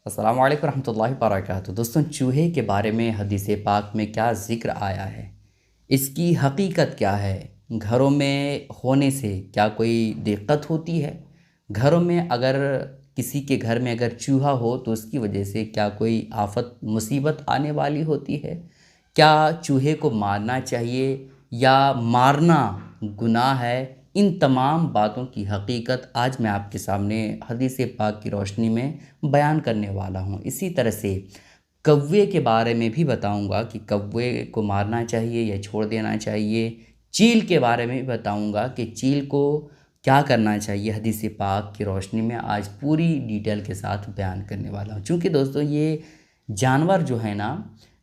अस्सलाम वालेकुम रहमतुल्लाहि वबरकातुहू। दोस्तों, चूहे के बारे में हदीस पाक में क्या ज़िक्र आया है, इसकी हकीकत क्या है, घरों में होने से क्या कोई दिक्कत होती है, घरों में अगर किसी के घर में अगर चूहा हो तो उसकी वजह से क्या कोई आफत मुसीबत आने वाली होती है, क्या चूहे को मारना चाहिए या मारना गुनाह है। इन तमाम बातों की हकीकत आज मैं आपके सामने हदीस पाक की रोशनी में बयान करने वाला हूँ। इसी तरह से कौवे के बारे में भी बताऊंगा कि कौवे को मारना चाहिए या छोड़ देना चाहिए। चील के बारे में भी बताऊंगा कि चील को क्या करना चाहिए। हदीस पाक की रोशनी में आज पूरी डिटेल के साथ बयान करने वाला हूँ। चूँकि दोस्तों, ये जानवर जो है ना,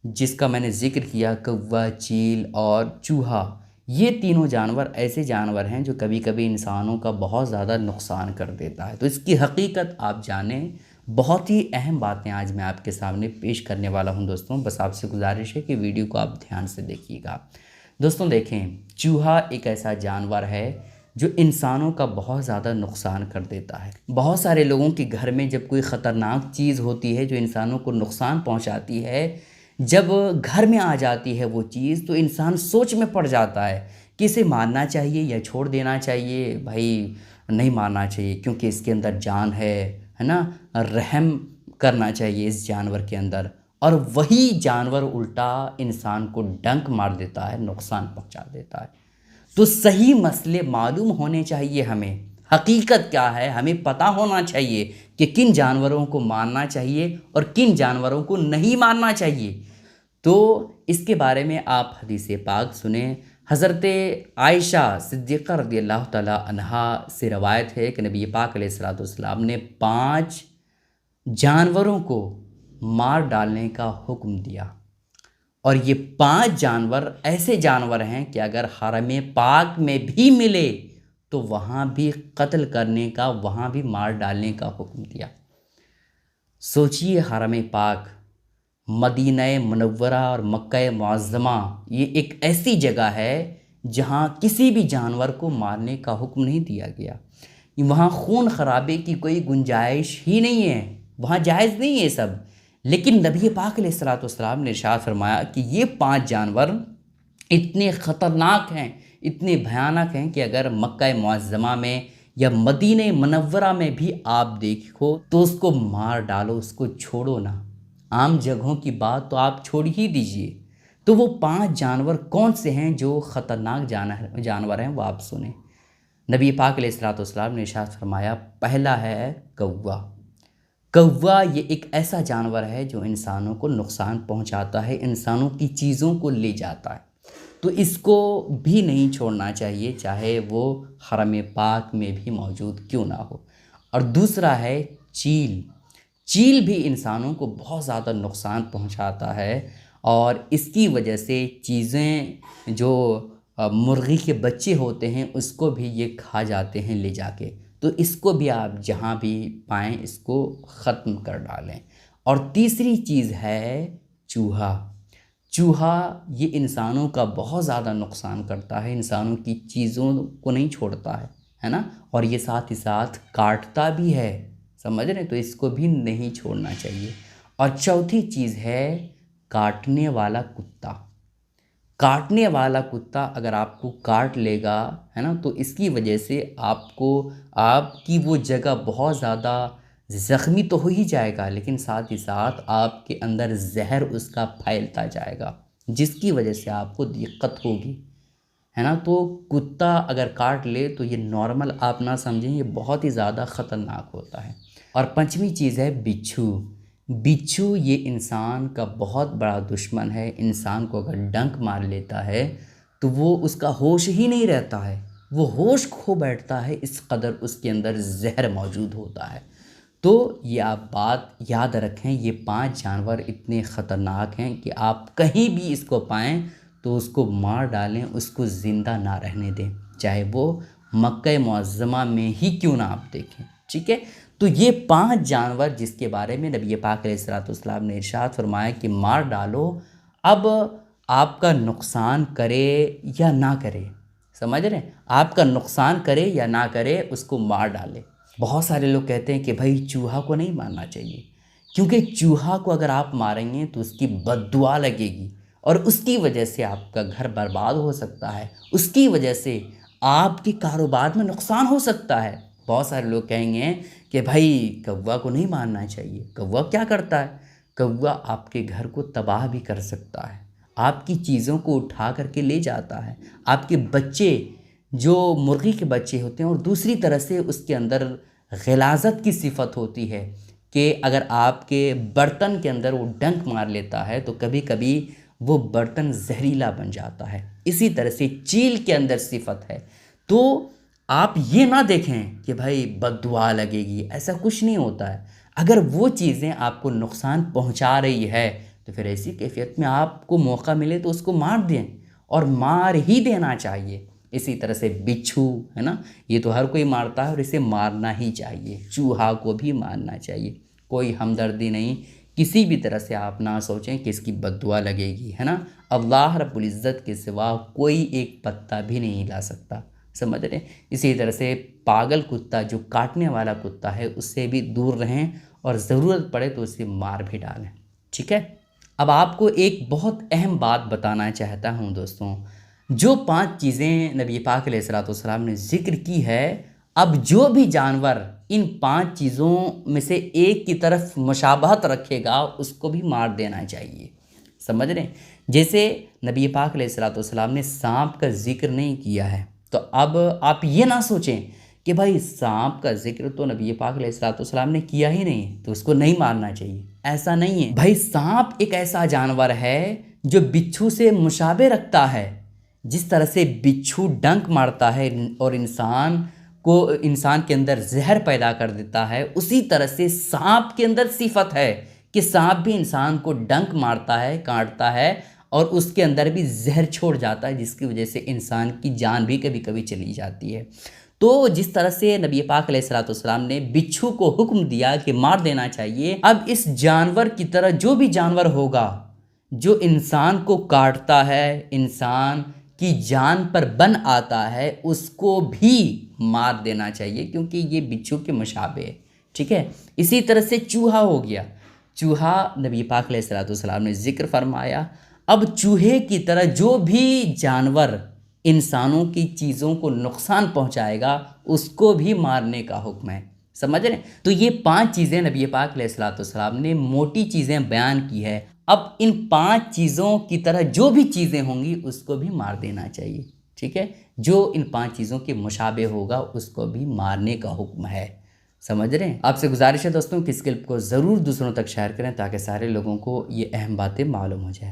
जिसका मैंने ज़िक्र किया, कौवा, चील और चूहा, ये तीनों जानवर ऐसे जानवर हैं जो कभी कभी इंसानों का बहुत ज़्यादा नुकसान कर देता है। तो इसकी हकीकत आप जानें। बहुत ही अहम बातें आज मैं आपके सामने पेश करने वाला हूं। दोस्तों, बस आपसे गुजारिश है कि वीडियो को आप ध्यान से देखिएगा। दोस्तों देखें, चूहा एक ऐसा जानवर है जो इंसानों का बहुत ज़्यादा नुकसान कर देता है। बहुत सारे लोगों के घर में जब कोई ख़तरनाक चीज़ होती है जो इंसानों को नुकसान पहुंचाती है, जब घर में आ जाती है वो चीज़, तो इंसान सोच में पड़ जाता है कि इसे मारना चाहिए या छोड़ देना चाहिए। भाई, नहीं मारना चाहिए क्योंकि इसके अंदर जान है ना। रहम करना चाहिए इस जानवर के अंदर। और वही जानवर उल्टा इंसान को डंक मार देता है, नुकसान पहुंचा देता है। तो सही मसले मालूम होने चाहिए हमें। हकीकत क्या है हमें पता होना चाहिए कि किन जानवरों को मारना चाहिए और किन जानवरों को नहीं मारना चाहिए। तो इसके बारे में आप हदीस पाक सुने। हज़रत आयशा सिद्दीक़ा रज़ियल्लाहु तआला अन्हा से रवायत है कि नबी पाक अलैहिस्सलातु वस्सलाम ने 5 जानवरों को मार डालने का हुक्म दिया। और ये 5 जानवर ऐसे जानवर हैं कि अगर हरम पाक में भी मिले तो वहाँ भी कत्ल करने का, वहाँ भी मार डालने का हुक्म दिया। सोचिए, हरम पाक, मदीना मुनव्वरा और मक्का मुअज़्ज़मा, ये एक ऐसी जगह है जहाँ किसी भी जानवर को मारने का हुक्म नहीं दिया गया। वहाँ खून खराबे की कोई गुंजाइश ही नहीं है, वहाँ जायज़ नहीं है सब। लेकिन नबी पाक अलैहिस्सलातु वस्सलाम ने इरशाद फरमाया कि ये 5 जानवर इतने ख़तरनाक हैं, इतने भयानक हैं कि अगर मक्का मुअज़्ज़मा में या मदीना मुनव्वरा में भी आप देखो तो उसको मार डालो, उसको छोड़ो ना। आम जगहों की बात तो आप छोड़ ही दीजिए। तो वो 5 जानवर कौन से हैं जो ख़तरनाक जानवर हैं, वो आप सुने। नबी पाक अलैहिस्सलातु वस्सलाम ने इरशाद फरमाया, पहला है कौवा। कौवा ये एक ऐसा जानवर है जो इंसानों को नुकसान पहुंचाता है, इंसानों की चीज़ों को ले जाता है। तो इसको भी नहीं छोड़ना चाहिए, चाहे वो हरम पाक में भी मौजूद क्यों ना हो। और दूसरा है चील। चील भी इंसानों को बहुत ज़्यादा नुकसान पहुंचाता है और इसकी वजह से चीज़ें जो मुर्गी के बच्चे होते हैं उसको भी ये खा जाते हैं ले जाके। तो इसको भी आप जहाँ भी पाएँ इसको ख़त्म कर डालें। और तीसरी चीज़ है चूहा। चूहा ये इंसानों का बहुत ज़्यादा नुकसान करता है, इंसानों की चीज़ों को नहीं छोड़ता है ना। और ये साथ ही साथ काटता भी है, समझ रहे हैं। तो इसको भी नहीं छोड़ना चाहिए। और चौथी चीज़ है काटने वाला कुत्ता। काटने वाला कुत्ता अगर आपको काट लेगा, है ना, तो इसकी वजह से आपको, आपकी वो जगह बहुत ज़्यादा ज़ख्मी तो हो ही जाएगा, लेकिन साथ ही साथ आपके अंदर जहर उसका फैलता जाएगा, जिसकी वजह से आपको दिक्कत होगी, है ना। तो कुत्ता अगर काट ले तो ये नॉर्मल आप ना समझें, ये बहुत ही ज़्यादा ख़तरनाक होता है। और पांचवी चीज़ है बिच्छू। बिच्छू ये इंसान का बहुत बड़ा दुश्मन है। इंसान को अगर डंक मार लेता है तो वो उसका होश ही नहीं रहता है, वो होश खो बैठता है, इस कदर उसके अंदर जहर मौजूद होता है। तो ये आप बात याद रखें, ये 5 जानवर इतने ख़तरनाक हैं कि आप कहीं भी इसको पाएँ तो उसको मार डालें, उसको ज़िंदा ना रहने दें, चाहे वो मक्का मुअज़्ज़मा में ही क्यों ना आप देखें, ठीक है। तो ये 5 जानवर जिसके बारे में नबी पाक अलैहिस्सलातु वस्सलाम ने इरशाद फरमाया कि मार डालो। अब आपका नुकसान करे या ना करे, समझ रहे हैं, आपका नुकसान करे या ना करे, उसको मार डाले। बहुत सारे लोग कहते हैं कि भाई चूहा को नहीं मारना चाहिए, क्योंकि चूहा को अगर आप मारेंगे तो उसकी बद्दुआ लगेगी और उसकी वजह से आपका घर बर्बाद हो सकता है, उसकी वजह से आपके कारोबार में नुकसान हो सकता है। बहुत सारे लोग कहेंगे कि भाई कौवा को नहीं मारना चाहिए। कौवा क्या करता है? कौवा आपके घर को तबाह भी कर सकता है, आपकी चीज़ों को उठा करके ले जाता है, आपके बच्चे जो मुर्गी के बच्चे होते हैं, और दूसरी तरह से उसके अंदर ग़िलाज़त की सिफत होती है कि अगर आपके बर्तन के अंदर वो डंक मार लेता है तो कभी कभी वो बर्तन जहरीला बन जाता है। इसी तरह से चील के अंदर सिफत है। तो आप ये ना देखें कि भाई बद्दुआ लगेगी, ऐसा कुछ नहीं होता है। अगर वो चीज़ें आपको नुकसान पहुंचा रही है तो फिर ऐसी कैफियत में आपको मौका मिले तो उसको मार दें, और मार ही देना चाहिए। इसी तरह से बिच्छू है ना, ये तो हर कोई मारता है और इसे मारना ही चाहिए। चूहा को भी मारना चाहिए, कोई हमदर्दी नहीं। किसी भी तरह से आप ना सोचें कि इसकी बद्दुआ लगेगी, है ना। अल्लाह रब्बुल इज़्ज़त के सिवा कोई एक पत्ता भी नहीं हिला सकता, समझ रहे हैं। इसी तरह से पागल कुत्ता, जो काटने वाला कुत्ता है, उससे भी दूर रहें और ज़रूरत पड़े तो उसे मार भी डालें, ठीक है। अब आपको एक बहुत अहम बात बताना चाहता हूँ दोस्तों। जो 5 चीज़ें नबी पाक अलैहिस्सलाम ने ज़िक्र की है, अब जो भी जानवर इन 5 चीज़ों में से एक की तरफ मुशाबहत रखेगा उसको भी मार देना चाहिए, समझ रहे हैं। जैसे नबी पाक अलैहिस्सलाम ने सांप का जिक्र नहीं किया है, तो अब आप ये ना सोचें कि भाई सांप का जिक्र तो नबी पाक अलैहिस्सलाम ने किया ही नहीं तो उसको नहीं मारना चाहिए। ऐसा नहीं है भाई। सांप एक ऐसा जानवर है जो बिच्छू से मुशाबे रखता है। जिस तरह से बिच्छू डंक मारता है और इंसान के अंदर जहर पैदा कर देता है, उसी तरह से सांप के अंदर सिफत है कि सांप भी इंसान को डंक मारता है, काटता है, और उसके अंदर भी जहर छोड़ जाता है, जिसकी वजह से इंसान की जान भी कभी कभी चली जाती है। तो जिस तरह से नबी पाक अलैहिस्सलाम ने बिच्छू को हुक्म दिया कि मार देना चाहिए, अब इस जानवर की तरह जो भी जानवर होगा जो इंसान को काटता है, इंसान की जान पर बन आता है, उसको भी मार देना चाहिए, क्योंकि ये बिच्छू के मुशाबे है, ठीक है। इसी तरह से चूहा हो गया। चूहा नबी पाक अलैहिस्सलाम ने जिक्र फरमाया। अब चूहे की तरह जो भी जानवर इंसानों की चीज़ों को नुकसान पहुंचाएगा उसको भी मारने का हुक्म है, समझ रहे हैं। तो ये 5 चीज़ें नबी पाक अलैहिस्सलाम ने मोटी चीज़ें बयान की है। अब इन 5 चीज़ों की तरह जो भी चीज़ें होंगी उसको भी मार देना चाहिए, ठीक है। जो इन 5 चीज़ों के मुशाबे होगा उसको भी मारने का हुक्म है, समझ रहे हैं। आपसे गुजारिश है दोस्तों कि इस क्लिप को ज़रूर दूसरों तक शेयर करें ताकि सारे लोगों को ये अहम बातें मालूम हो जाए।